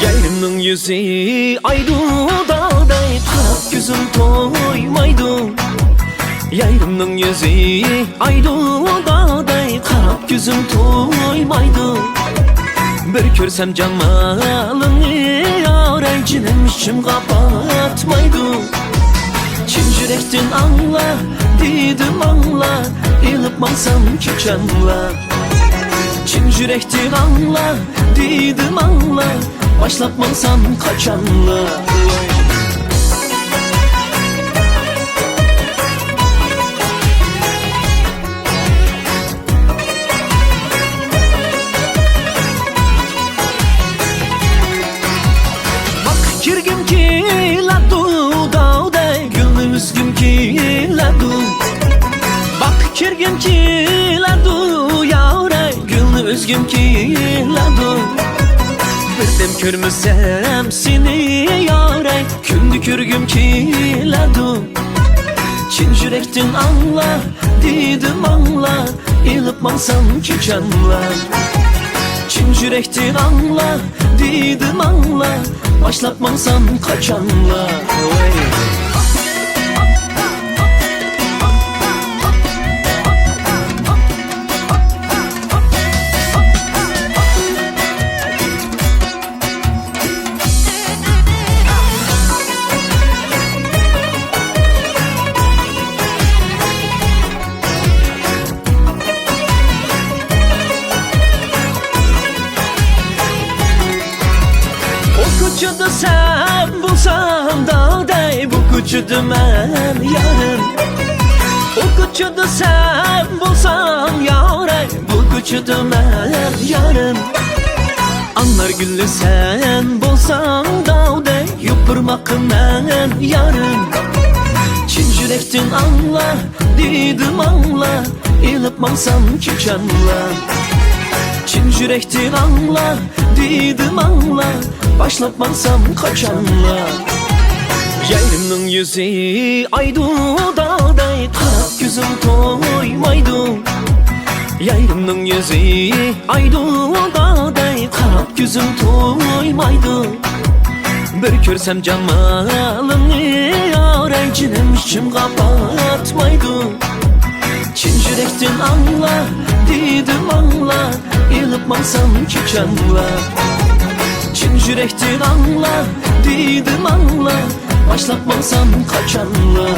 Yayrımның yüzü aydu dağday, qarab gözüm toymaydı. Yayrımның yüzü aydu dağday, qarab gözüm toymaydı. Bir körsem camalını yaray, cinem içim kapatmaydı. Çin yürektin anla, dedim anla, elip mansam ki canla. Çin yürektin anla, dedim anla, başlatmasan kaçanla. Bak kirgim ki ladu dağday, gülnü üzgüm ki ladu. Bak kirgim ki ladu yavray, gülnü üzgüm ki ladu. Bildim körmüsem seni yaray, kündü kürgüm ki ladu. Çin yürektin anla, dedim anla, elip mansam ki canla. Çin yürektin anla, dedim anla, başlatmasan kaçanla. Kuchudu sen bulsam dağday, bu kuchudu men yarın. O kuchudu sen bulsam yaray, bu kuchudu men yarın. Anlar güllü sen bulsam dağday, yupurmakı men yarın. Çin yürektin anla, dedim anla, elip mansam ki canla. Çin yürektin anla, dedim anla, başlatmansam kaçanla. Yayrımның yüzü aydu dağday, qarab gözüm toymaydı. Yayrımның yüzü aydu dağday, qarab gözüm toymaydı. Bir körsem camalını yaray, cinem içim kapatmaydı. Çin yürektin anla, dedim anla, elip mansam ki canla. Çin yürektin anla, dedim anla, başlatmasan kaçanla.